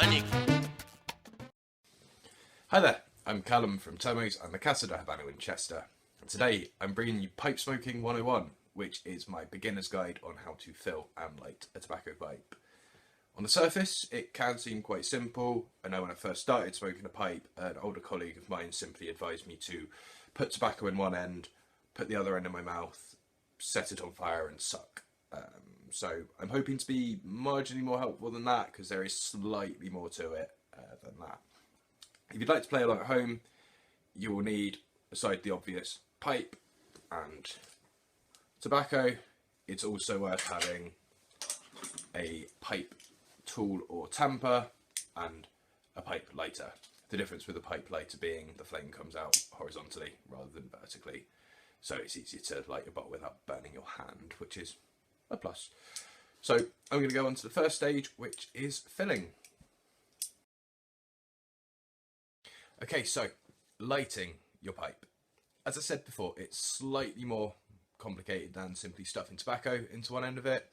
panic. Hi there, I'm Calum from Turmeaus and the Casa de Habano in Chester. And today I'm bringing you Pipe Smoking 101, which is my beginner's guide on how to fill and light a tobacco pipe. On the surface, it can seem quite simple. I know when I first started smoking a pipe, an older colleague of mine simply advised me to put tobacco in one end, put the other end in my mouth, set it on fire and suck. So I'm hoping to be marginally more helpful than that, because there is slightly more to it than that. If you'd like to play along at home, you will need, aside the obvious, pipe and tobacco. It's also worth having a pipe tool or tamper and a pipe lighter. The difference with a pipe lighter being the flame comes out horizontally rather than vertically, so it's easier to light your bowl without burning your hand, which is a plus. So I'm going to go on to the first stage, which is filling. Okay, so lighting your pipe. As I said before, it's slightly more complicated than simply stuffing tobacco into one end of it.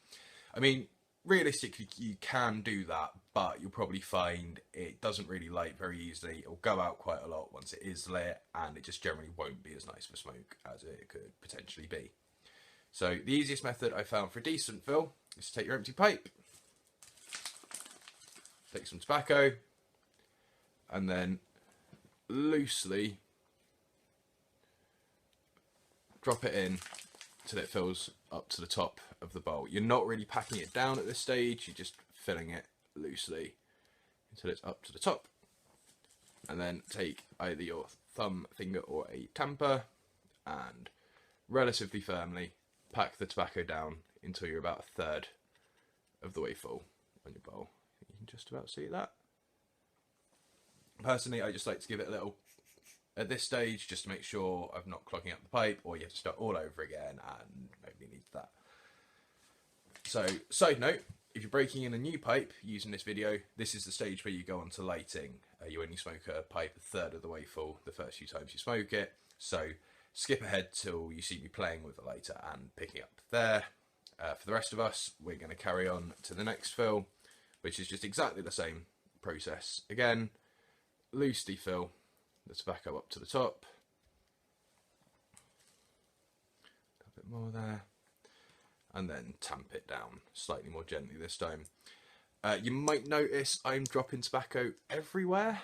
I mean, realistically, you can do that, but you'll probably find it doesn't really light very easily. It'll go out quite a lot once it is lit, and it just generally won't be as nice for smoke as it could potentially be. So the easiest method I found for a decent fill is to take your empty pipe, take some tobacco, and then loosely drop it in till it fills up to the top of the bowl. You're not really packing it down at this stage, you're just filling it loosely until it's up to the top. And then take either your thumb, finger or a tamper and relatively firmly pack the tobacco down until you're about a third of the way full on your bowl. You can just about see that. Personally, I just like to give it a little at this stage just to make sure I'm not clogging up the pipe, or you have to start all over again, and nobody needs that. So, side note, if you're breaking in a new pipe using this video, this is the stage where you go on to lighting. You only smoke a pipe a third of the way full the first few times you smoke it, so skip ahead till you see me playing with the lighter and picking up there. For the rest of us, we're going to carry on to the next fill, which is just exactly the same process again. Loosely fill the tobacco up to the top, a bit more there, and then tamp it down slightly more gently this time. You might notice I'm dropping tobacco everywhere,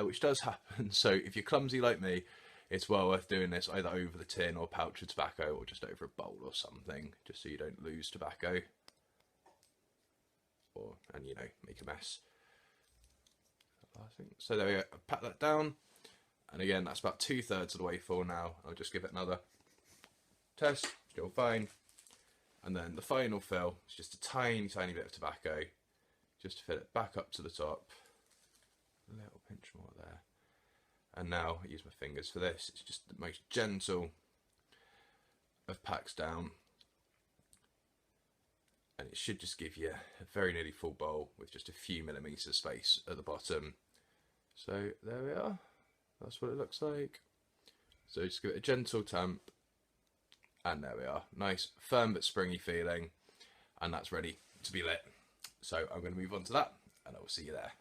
which does happen, so if you're clumsy like me, it's well worth doing this either over the tin or pouch of tobacco, or just over a bowl or something, just so you don't lose tobacco and you know, make a mess. So there we go, pat that down, and again that's about 2/3 of the way full now. I'll just give it another test, still fine. And then the final fill is just a tiny bit of tobacco, just to fill it back up to the top, a little pinch more there. And now I use my fingers for this. It's just the most gentle of packs down, and it should just give you a very nearly full bowl with just a few millimetres of space at the bottom. So there we are, that's what it looks like. So just give it a gentle tamp, and there we are, nice firm but springy feeling, and that's ready to be lit. So I'm going to move on to that, and I will see you there.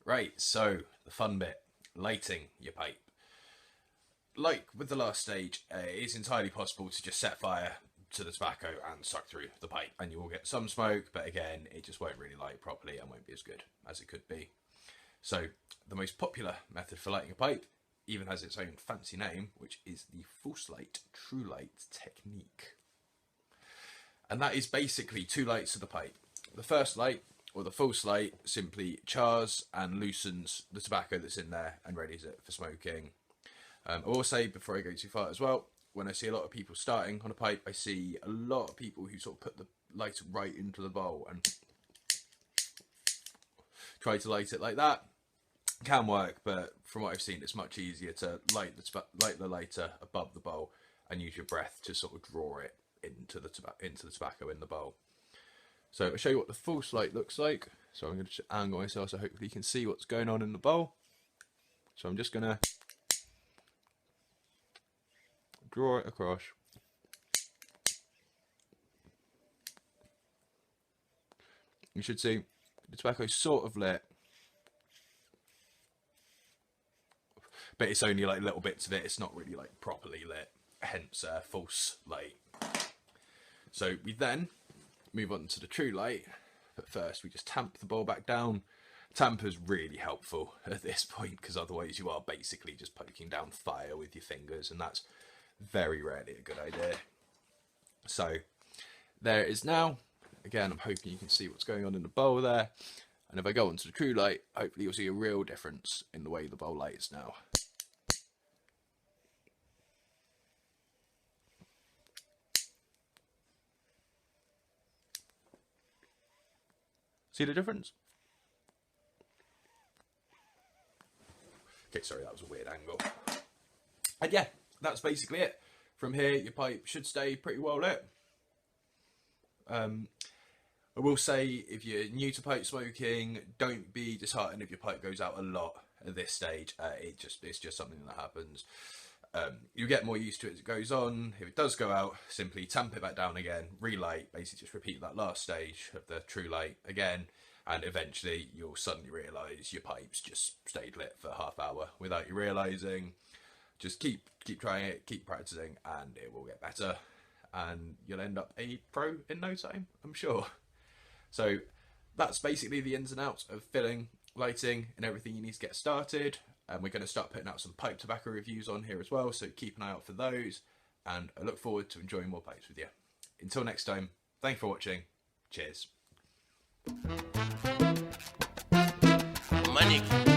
Right, so the fun bit, lighting your pipe. Like with the last stage, it is entirely possible to just set fire to the tobacco and suck through the pipe, and you will get some smoke, but again, it just won't really light properly and won't be as good as it could be. So the most popular method for lighting a pipe even has its own fancy name, which is the false light true light technique. And that is basically two lights of the pipe. The first light, or the false light, simply chars and loosens the tobacco that's in there and readies it for smoking. I will say, before I go too far as well, when I see a lot of people starting on a pipe, I see a lot of people who sort of put the lighter right into the bowl and try to light it like that. It can work, but from what I've seen, it's much easier to light the lighter above the bowl and use your breath to sort of draw it into the tobacco in the bowl. So I'll show you what the false light looks like. So I'm going to angle myself so hopefully you can see what's going on in the bowl. So I'm just going to draw it across you should see the tobacco's sort of lit, but it's only like little bits of it. It's not really like properly lit, hence false light. So we then move on to the true light, but first we just tamp the bowl back down. Tamper's really helpful at this point, because otherwise you are basically just poking down fire with your fingers, and that's very rarely a good idea. So there it is now. Again, I'm hoping you can see what's going on in the bowl there. And if I go onto the true light, hopefully you'll see a real difference in the way the bowl lights now. See the difference? Okay, sorry, that was a weird angle. And yeah, that's basically it. From here, your pipe should stay pretty well lit. I will say, if you're new to pipe smoking, don't be disheartened if your pipe goes out a lot at this stage. It's just something that happens. You get more used to it as it goes on. If it does go out, simply tamp it back down again, relight, basically just repeat that last stage of the true light again, and eventually you'll suddenly realise your pipes just stayed lit for half hour without you realising. Just keep trying it, keep practising, and it will get better, and you'll end up a pro in no time, I'm sure. So that's basically the ins and outs of filling, lighting, and everything you need to get started. And we're going to start putting out some pipe tobacco reviews on here as well, so keep an eye out for those, and I look forward to enjoying more pipes with you. Until next time, thanks for watching. Cheers. Money.